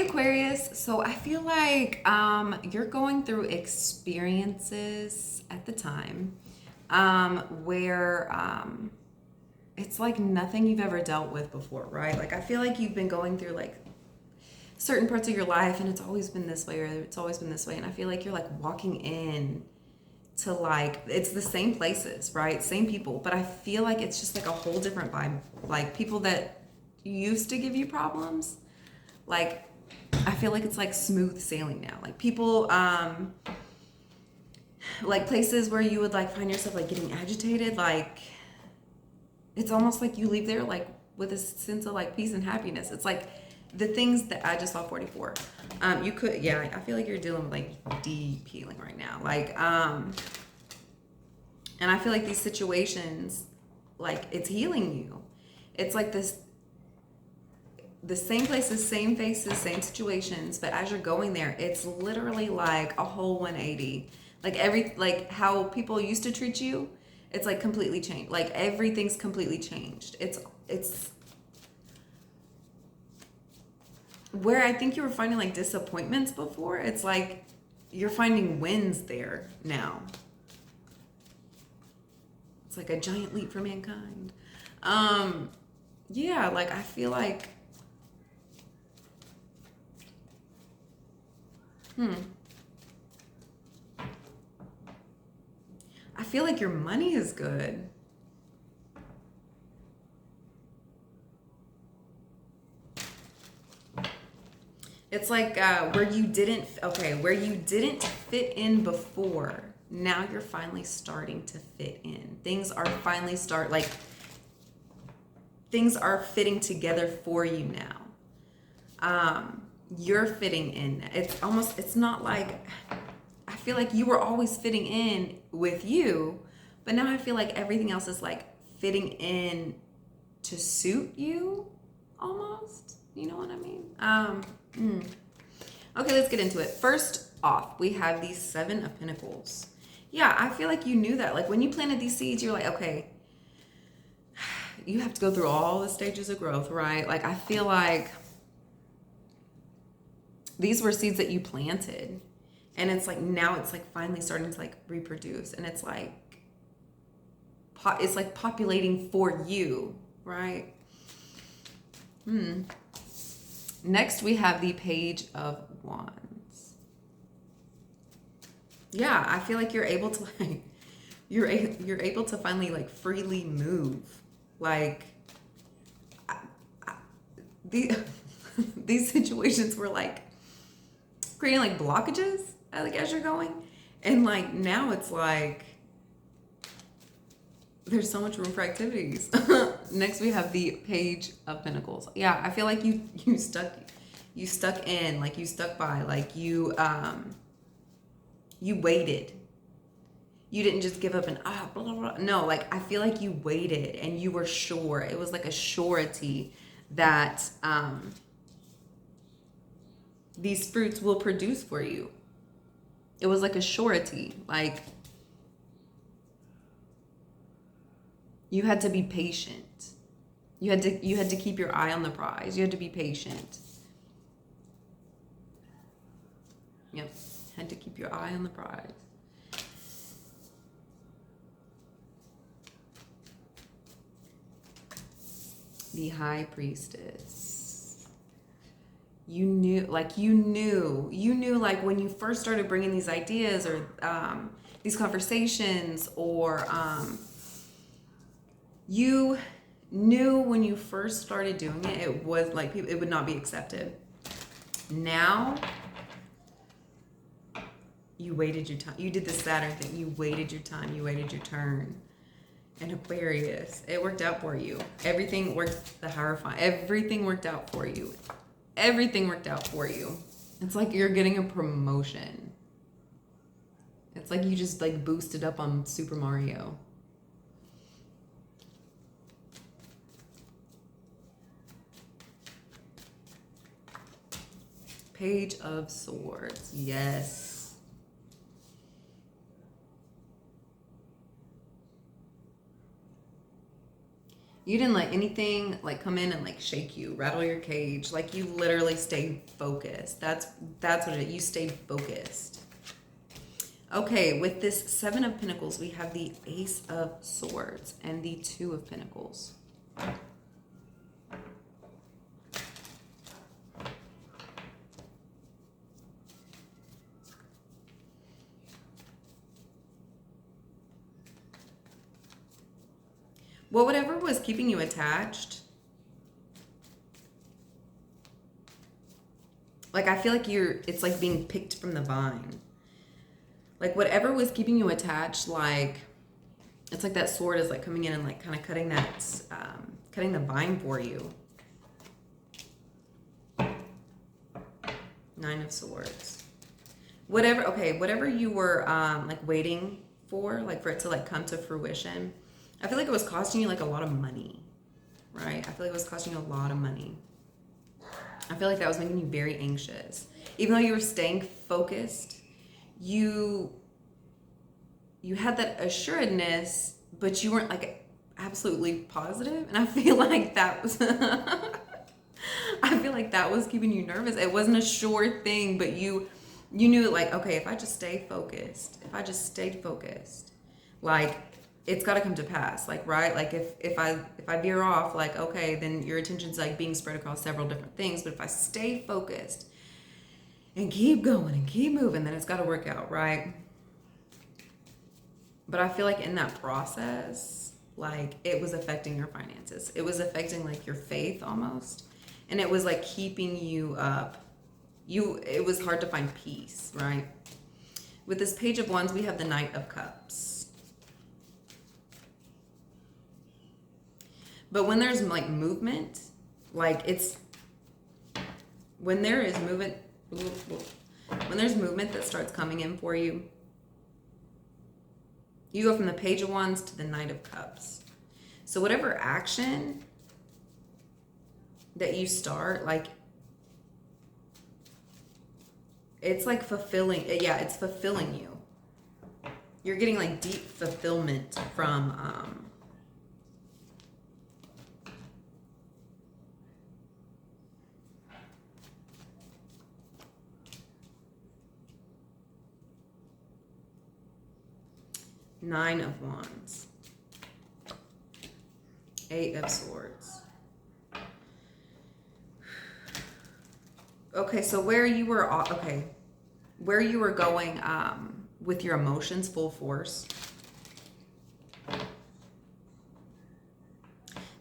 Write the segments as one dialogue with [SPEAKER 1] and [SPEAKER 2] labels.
[SPEAKER 1] Hey Aquarius, so I feel like you're going through experiences at the time where it's like nothing you've ever dealt with before, right? Like I feel like you've been going through like certain parts of your life and it's always been this way or it's always been this way, and I feel like you're like walking in to like it's the same places, right? Same people, but I feel like it's just like a whole different vibe. Like people that used to give you problems, like I feel like it's like smooth sailing now. Like people, like places where you would like find yourself like getting agitated, like it's almost like you leave there like with a sense of like peace and happiness. It's like the things that I just saw 44. You could, yeah, I feel like you're dealing with like deep healing right now. Like, and I feel like these situations, like it's healing you. It's like this the same places, same faces, same situations, but as you're going there, it's literally like a whole 180. Like how people used to treat you, it's like completely changed. Like everything's completely changed. It's where I think you were finding like disappointments before, it's like you're finding wins there now. It's like a giant leap for mankind. Yeah, like I feel like I feel like your money is good. It's like where you didn't, okay, where you didn't fit in before, now you're finally starting to fit in. Things are finally things are fitting together for you now. You're fitting in. It's not like, I feel like you were always fitting in with you, but now I feel like everything else is like fitting in to suit you almost. You know what I mean? Okay, let's get into it. First off, we have these 7 of Pentacles. Yeah, I feel like you knew that. Like when you planted these seeds, you're like, okay, you have to go through all the stages of growth, right? Like I feel like these were seeds that you planted, and it's like now it's like finally starting to like reproduce, and it's like populating for you, right? Next we have the Page of Wands. Yeah, I feel like you're able to like you're able to finally like freely move. Like the these situations were like creating like blockages like as you're going, and like now it's like there's so much room for activities. Next we have the Page of Pentacles. Yeah, I feel like you stuck in, like you stuck by, like you waited. You didn't just give up and blah, blah, blah. No, like I feel like you waited and you were sure. It was like a surety that these fruits will produce for you. It was like a surety. Like you had to be patient. You had to keep your eye on the prize. You had to be patient. Yep. Had to keep your eye on the prize. The High Priestess. You knew like when you first started bringing these ideas or these conversations, or you knew when you first started doing it, it was like it would not be accepted. Now you waited your time. You did the Saturn thing. You waited your time. You waited your turn. And Aquarius, it worked out for you. Everything worked, the Hierophant, everything worked out for you. Everything worked out for you. It's like you're getting a promotion. It's like you just like boosted up on Super Mario. Page of Swords. Yes. You didn't let anything like come in and like shake you, rattle your cage. Like you literally stayed focused. That's what it is. You stayed focused. Okay, with this Seven of Pentacles, we have the Ace of Swords and the Two of Pentacles. Well, whatever was keeping you attached, like I feel like it's like being picked from the vine. Like whatever was keeping you attached, like it's like that sword is like coming in and like kind of cutting that, cutting the vine for you. Nine of Swords. Whatever you were like waiting for, like for it to like come to fruition, I feel like it was costing you like a lot of money, right? I feel like it was costing you a lot of money. I feel like that was making you very anxious. Even though you were staying focused, you had that assuredness, but you weren't like absolutely positive. And I feel like that was I feel like that was keeping you nervous. It wasn't a sure thing, but you knew like, okay, if I just stay focused, if I just stayed focused, like it's got to come to pass, like, right? Like if I veer off, like, okay, then your attention's like being spread across several different things. But if I stay focused and keep going and keep moving, then it's got to work out, right? But I feel like in that process, like it was affecting your finances. It was affecting like your faith almost. And it was like keeping you up. It was hard to find peace, right? With this Page of Wands, we have the Knight of Cups. But when there's like movement, like when there's movement that starts coming in for you, you go from the Page of Wands to the Knight of Cups. So whatever action that you start, like it's like fulfilling, yeah, it's fulfilling you. You're getting like deep fulfillment from Nine of Wands, Eight of Swords. Okay, so where you were going with your emotions full force,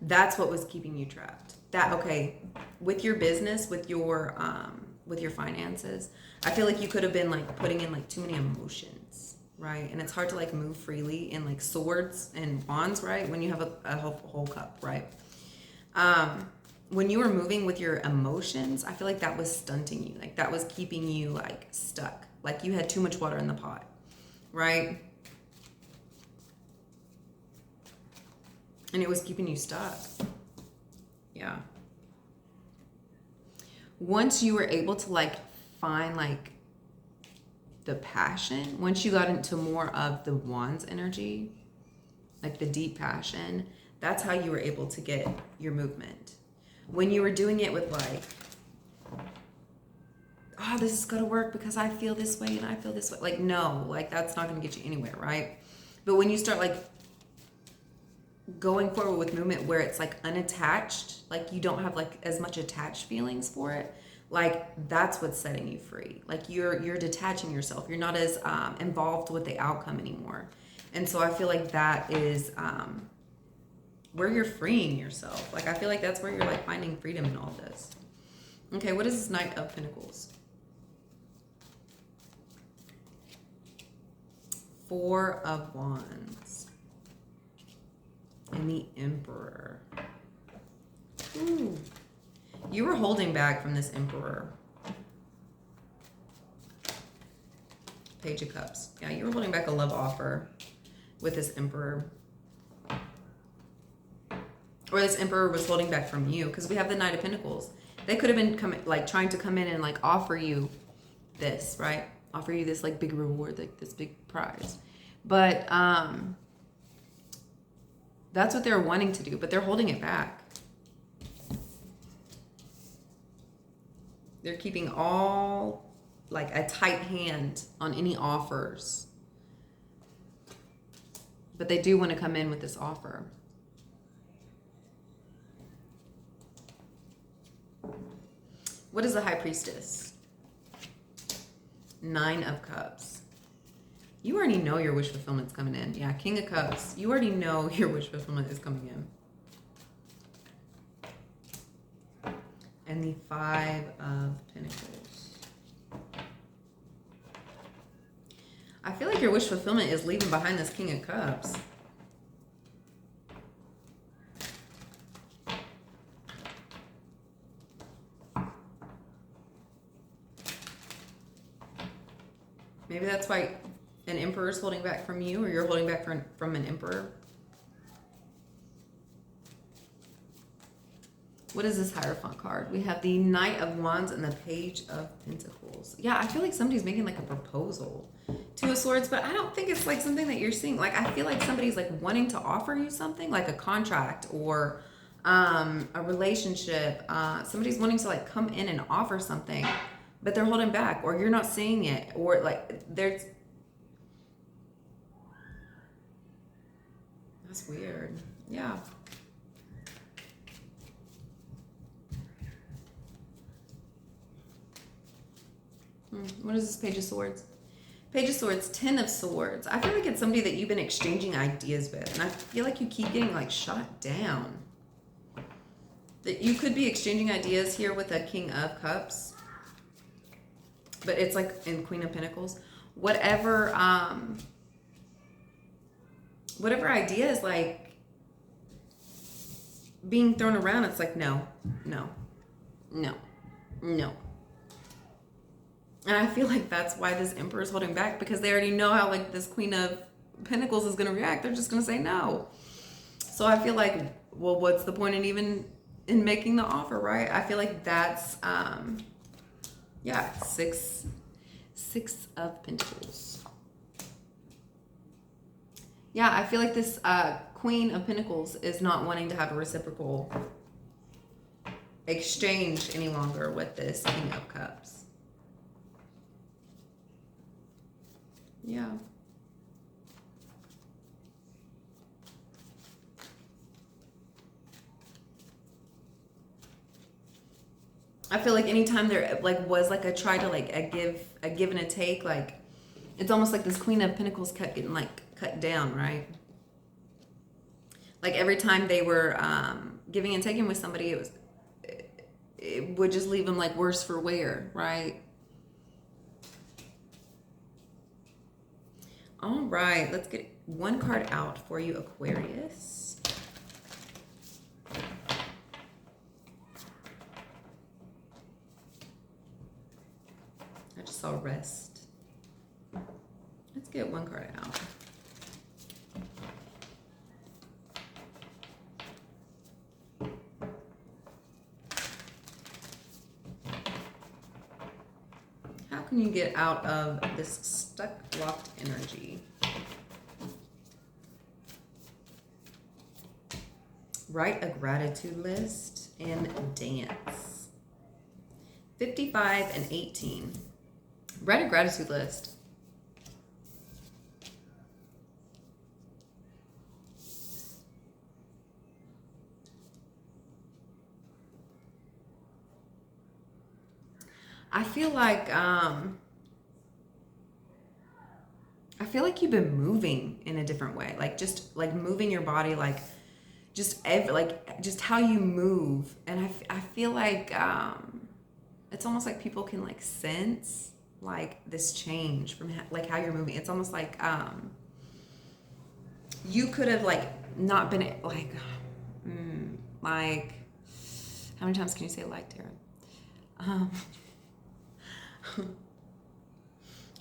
[SPEAKER 1] that's what was keeping you trapped. With your business, with your finances, I feel like you could have been like putting in like too many emotions, right? And it's hard to like move freely in like swords and wands, right? When you have a whole cup, right? When you were moving with your emotions, I feel like that was stunting you. Like that was keeping you like stuck. Like you had too much water in the pot, right? And it was keeping you stuck. Yeah. Once you were able to like find like the passion, once you got into more of the wands energy, like the deep passion, that's how you were able to get your movement. When you were doing it with like, oh, this is gonna work because I feel this way and I feel this way. Like, no, like that's not gonna get you anywhere, right? But when you start like going forward with movement where it's like unattached, like you don't have like as much attached feelings for it, like that's what's setting you free. Like you're detaching yourself. You're not as involved with the outcome anymore. And so I feel like that is where you're freeing yourself. Like I feel like that's where you're like finding freedom in all this. Okay, what is this Knight of Pentacles? Four of Wands. And the Emperor. Ooh. You were holding back from this Emperor. Page of Cups. Yeah, you were holding back a love offer with this Emperor. Or this Emperor was holding back from you, because we have the Knight of Pentacles. They could have been trying to come in and like offer you this, right? Offer you this like big reward, like this big prize. But That's what they're wanting to do, but they're holding it back. They're keeping all, like, a tight hand on any offers. But they do want to come in with this offer. What is the High Priestess? 9 of Cups. You already know your wish fulfillment's coming in. Yeah, King of Cups. You already know your wish fulfillment is coming in. And the 5 of Pentacles. I feel like your wish fulfillment is leaving behind this King of Cups. Maybe that's why an Emperor is holding back from you, or you're holding back from an Emperor. What is this Hierophant card? We have the Knight of Wands and the Page of Pentacles. Yeah, I feel like somebody's making like a proposal. 2 of Swords, but I don't think it's like something that you're seeing. Like, I feel like somebody's like wanting to offer you something, like a contract or a relationship. Somebody's wanting to like come in and offer something, but they're holding back, or you're not seeing it, or like there's... That's weird. Yeah. What is this Page of Swords? Page of Swords, 10 of Swords. I feel like it's somebody that you've been exchanging ideas with, and I feel like you keep getting like shot down. That you could be exchanging ideas here with a King of Cups, but it's like in Queen of Pentacles. Whatever idea is like being thrown around, it's like no, no, no, no. And I feel like that's why this Emperor is holding back, because they already know how like this Queen of Pentacles is going to react. They're just going to say no. So I feel like, well, what's the point in making the offer, right? I feel like that's, yeah, six of Pentacles. Yeah, I feel like this Queen of Pentacles is not wanting to have a reciprocal exchange any longer with this King of Cups. Yeah. I feel like anytime there like was like a try to like a give and a take, like it's almost like this Queen of Pentacles kept getting like cut down, right? Like every time they were giving and taking with somebody, it would just leave them like worse for wear, right? All right, let's get one card out for you, Aquarius. I just saw Rest. Let's get one card out. How can you get out of this stuck, locked energy? Write a gratitude list and dance. 55 and 18. Write a gratitude list. I feel like you've been moving in a different way, like just like moving your body, like just how you move, and I feel like it's almost like people can like sense like this change from like how you're moving. It's almost like you could have like not been like like how many times can you say like, Tara?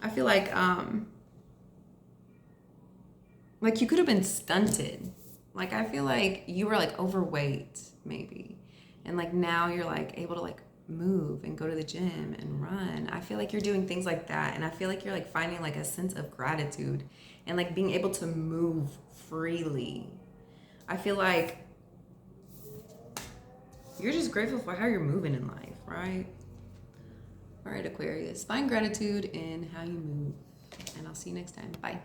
[SPEAKER 1] I feel like you could have been stunted. Like I feel like you were like overweight maybe, and like now you're like able to like move and go to the gym and run. I feel like you're doing things like that, and I feel like you're like finding like a sense of gratitude and like being able to move freely. I feel like you're just grateful for how you're moving in life, right? All right, Aquarius. Find gratitude in how you move. And I'll see you next time. Bye.